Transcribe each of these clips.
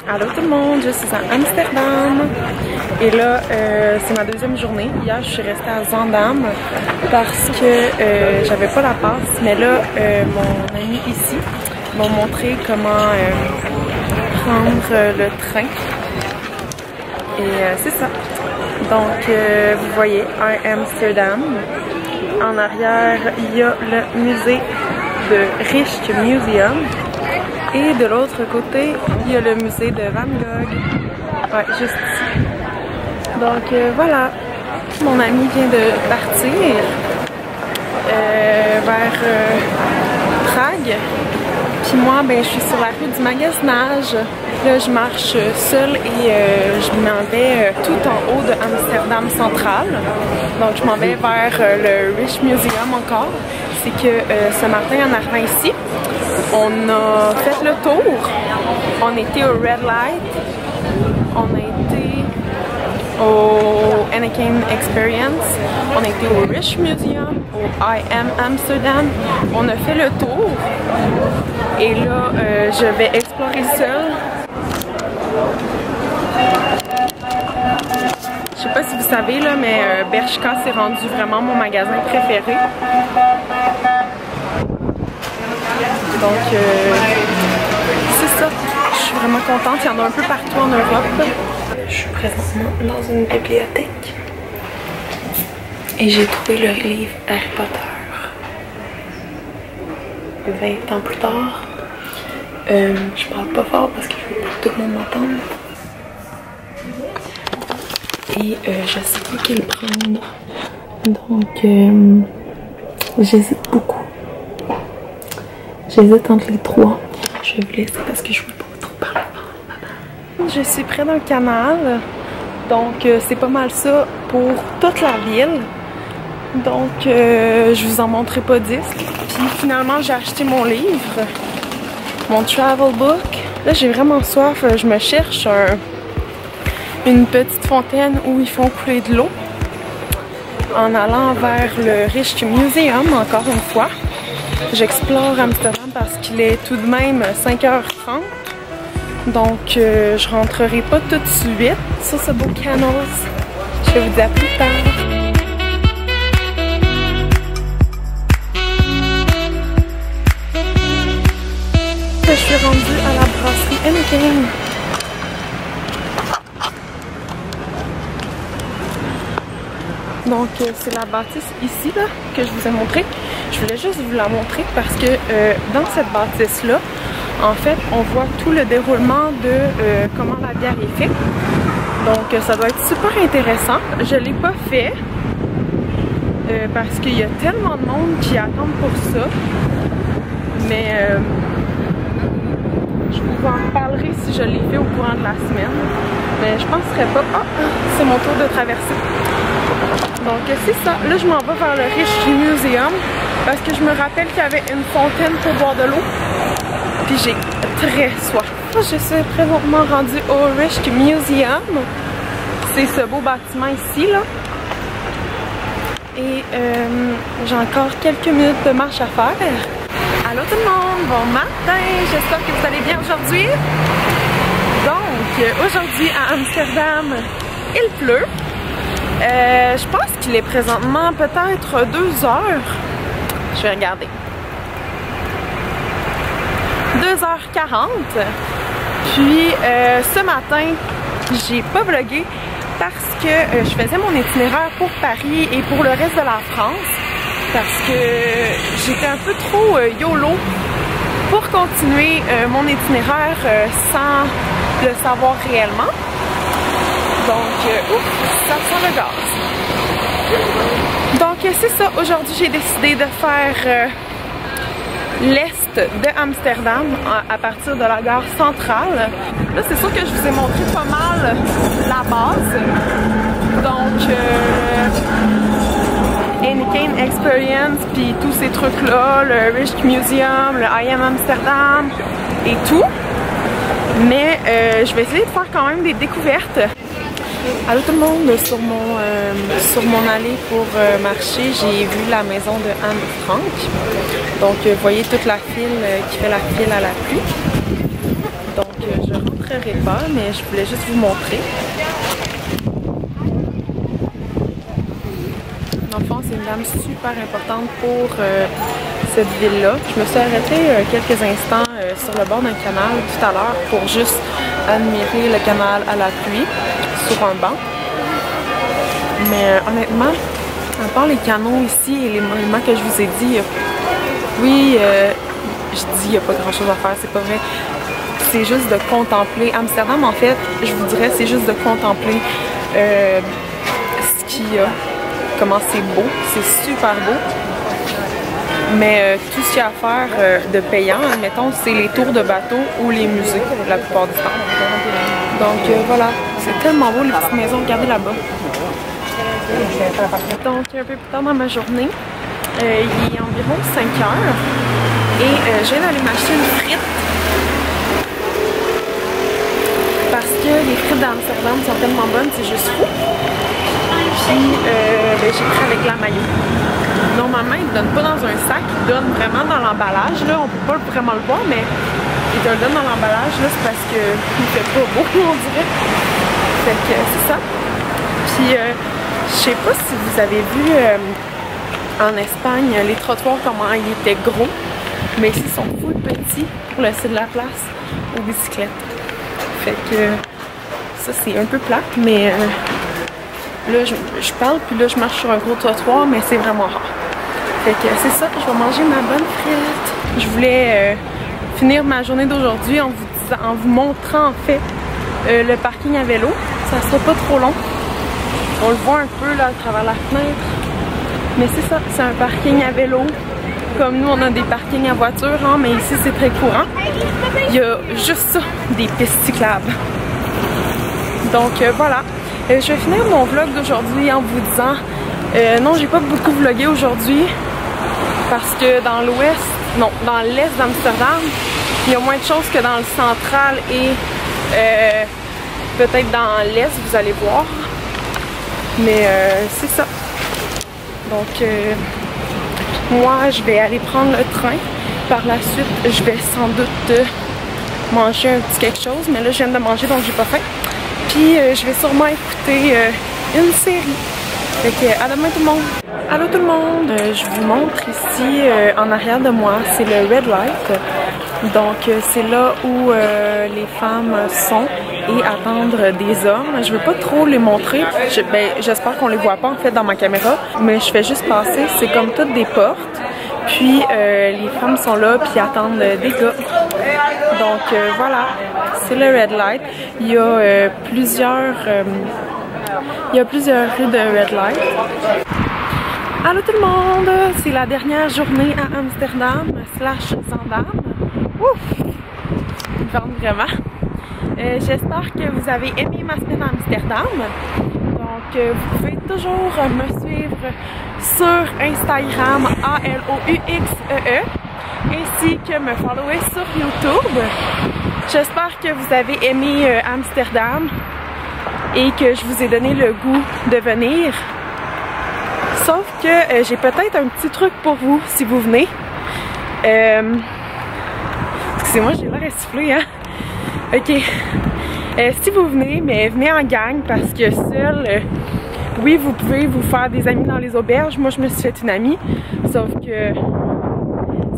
Allô tout le monde, je suis à Amsterdam et là c'est ma deuxième journée. Hier je suis restée à Zaandam parce que j'avais pas la passe, mais là mon ami ici m'a montré comment prendre le train et c'est ça. Donc vous voyez I Amsterdam. En arrière il y a le musée de Rijksmuseum. Et de l'autre côté, il y a le musée de Van Gogh. Ouais, juste ici. Donc voilà, mon ami vient de partir vers Prague. Puis moi, ben, je suis sur la rue du Magasinage. Là, je marche seule et je m'en vais tout en haut de Amsterdam Central. Donc je m'en vais vers le Rijksmuseum encore. C'est que ce matin, en arrivant ici, on a fait le tour. On était au Red Light. On a été au Anakin Experience. On a été au Rijksmuseum, au I Am Amsterdam. On a fait le tour. Et là, je vais explorer seule. Je sais pas si vous savez, là, mais Bershka s'est rendu vraiment mon magasin préféré. Donc, c'est ça. Je suis vraiment contente. Il y en a un peu partout en Europe. Je suis présentement dans une bibliothèque. Et j'ai trouvé le livre Harry Potter. 20 ans plus tard. Je parle pas fort parce que je veux pas que tout le monde m'entende. Et je sais pas quel prendre. Donc, j'hésite beaucoup. J'hésite entre les trois. Je vais vous laisser parce que je ne veux pas trop parler. Je suis près d'un canal. Donc c'est pas mal ça pour toute la ville. Donc je vous en montrerai pas 10. Puis finalement j'ai acheté mon livre. Mon travel book. Là j'ai vraiment soif. Je me cherche une petite fontaine où ils font couler de l'eau. En allant vers le Rijksmuseum encore une fois. J'explore Amsterdam parce qu'il est tout de même 5h30. Donc je rentrerai pas tout de suite sur ce beau canal. Je vais vous dire à plus tard. Je suis rendue à la brasserie Anakin. Donc c'est la bâtisse ici là, que je vous ai montré. Je voulais juste vous la montrer parce que dans cette bâtisse-là, en fait, on voit tout le déroulement de comment la bière est faite. Donc ça doit être super intéressant. Je ne l'ai pas fait parce qu'il y a tellement de monde qui attendent pour ça. Mais je vous en parlerai si je l'ai fait au courant de la semaine. Mais je penserais pas. Ah, c'est mon tour de traverser. Donc c'est ça. Là, je m'en vais vers le Rijksmuseum parce que je me rappelle qu'il y avait une fontaine pour boire de l'eau. Puis j'ai très soif. Je suis présentement rendue au Rijksmuseum. C'est ce beau bâtiment ici, là. Et j'ai encore quelques minutes de marche à faire. Allô tout le monde, bon matin. J'espère que vous allez bien aujourd'hui. Donc, aujourd'hui à Amsterdam, il pleut. Je pense qu'il est présentement peut-être 2 heures. Je vais regarder. 2h40. Puis ce matin, j'ai pas vlogué parce que je faisais mon itinéraire pour Paris et pour le reste de la France. Parce que j'étais un peu trop YOLO pour continuer mon itinéraire sans le savoir réellement. Donc, ouf, ça sent le gaz. Donc, c'est ça. Aujourd'hui, j'ai décidé de faire l'est de Amsterdam à partir de la gare centrale. Là, c'est sûr que je vous ai montré pas mal la base. Donc, Anakin Experience, puis tous ces trucs-là, le Rijksmuseum, le I Am Amsterdam et tout. Mais je vais essayer de faire quand même des découvertes. Allô tout le monde, sur mon allée pour marcher, j'ai vu la maison de Anne Frank. Donc vous voyez toute la file qui fait la file à la pluie. Donc je rentrerai pas, mais je voulais juste vous montrer. Dans le fond, c'est une dame super importante pour cette ville-là. Je me suis arrêtée quelques instants sur le bord d'un canal tout à l'heure pour juste admirer le canal à la pluie sur un banc. Mais honnêtement, à part les canaux ici et les monuments que je vous ai dit, oui, je dis il n'y a pas grand chose à faire, c'est pas vrai. C'est juste de contempler. Amsterdam, en fait, je vous dirais, c'est juste de contempler ce qu'il y a. Comment c'est beau, c'est super beau. Mais tout ce qu'il y a à faire de payant, admettons, c'est les tours de bateau ou les musées la plupart du temps. Donc voilà, c'est tellement beau les petites maisons, regardez là-bas. Donc un peu plus tard dans ma journée, il est environ 5 heures et je viens d'aller m'acheter une frite. Parce que les frites d'Amsterdam sont tellement bonnes, c'est juste fou. Puis j'ai pris avec la mayo. Normalement, ils ne donnent pas dans un sac, ils donnent vraiment dans l'emballage. Là, on peut pas vraiment le voir, mais ils te le donnent dans l'emballage. Là, c'est parce que il fait pas beau, on dirait. Fait que c'est ça. Puis je sais pas si vous avez vu en Espagne les trottoirs comment ils étaient gros, mais ici ils sont full petits pour laisser de la place aux bicyclettes. Fait que ça c'est un peu plate, mais là je parle puis là je marche sur un gros trottoir, mais c'est vraiment rare. Fait que c'est ça, je vais manger ma bonne frite. Je voulais finir ma journée d'aujourd'hui en vous montrant en fait le parking à vélo. Ça sera pas trop long. On le voit un peu là à travers la fenêtre. Mais c'est ça, c'est un parking à vélo. Comme nous on a des parkings à voiture, hein, mais ici c'est très courant. Il y a juste ça, des pistes cyclables. Donc voilà. Je vais finir mon vlog d'aujourd'hui en vous disant non, j'ai pas beaucoup vlogué aujourd'hui parce que dans l'ouest, non, dans l'est d'Amsterdam, il y a moins de choses que dans le central et peut-être dans l'est, vous allez voir. Mais c'est ça. Donc moi je vais aller prendre le train. Par la suite, je vais sans doute manger un petit quelque chose. Mais là, je viens de manger donc j'ai pas faim. Puis je vais sûrement écouter une série. Fait que à demain tout le monde! Allô tout le monde! Je vous montre ici en arrière de moi, c'est le Red Light. Donc c'est là où les femmes sont et attendre des hommes. Je veux pas trop les montrer. J'espère qu'on les voit pas en fait dans ma caméra. Mais je fais juste passer. C'est comme toutes des portes. Puis les femmes sont là puis attendent des gars. Donc voilà, c'est le Red Light. Il y a plusieurs rues de Red Light. Allô tout le monde! C'est la dernière journée à Amsterdam / Zandam. Ouf! Il vente vraiment. J'espère que vous avez aimé ma semaine à Amsterdam. Donc vous pouvez toujours me suivre sur Instagram ALOUXEE ainsi que me follower sur YouTube. J'espère que vous avez aimé Amsterdam et que je vous ai donné le goût de venir. Sauf que j'ai peut-être un petit truc pour vous si vous venez. Excusez-moi, j'ai l'air essoufflée, hein? Ok. Si vous venez, mais venez en gang parce que seul, oui, vous pouvez vous faire des amis dans les auberges. Moi, je me suis fait une amie. Sauf que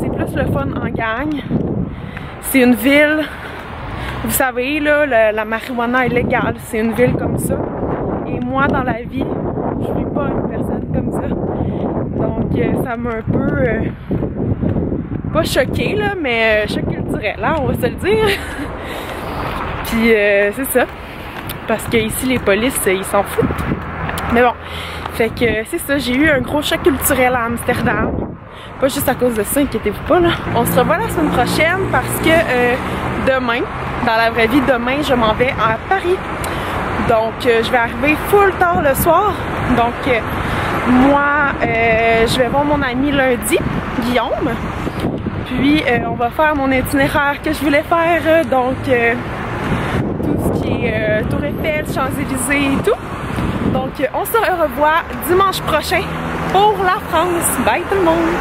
c'est plus le fun en gang. C'est une ville, vous savez, là, la marijuana est légale. C'est une ville comme ça. Et moi, dans la vie, je suis pas une personne comme ça. Donc, ça m'a un peu, pas choquée, là, mais choc culturel, là, on va se le dire. Puis, c'est ça. Parce que ici, les polices, ils s'en foutent. Mais bon, fait que c'est ça, j'ai eu un gros choc culturel à Amsterdam. Pas juste à cause de ça, inquiétez-vous pas, là. On se revoit la semaine prochaine parce que demain, dans la vraie vie, demain, je m'en vais à Paris. Donc, je vais arriver full tard le soir. Donc, moi, je vais voir mon ami lundi, Guillaume. Puis, on va faire mon itinéraire que je voulais faire. Donc, tout ce qui est Tour Eiffel, Champs-Élysées et tout. Donc, on se revoit dimanche prochain pour la France. Bye tout le monde!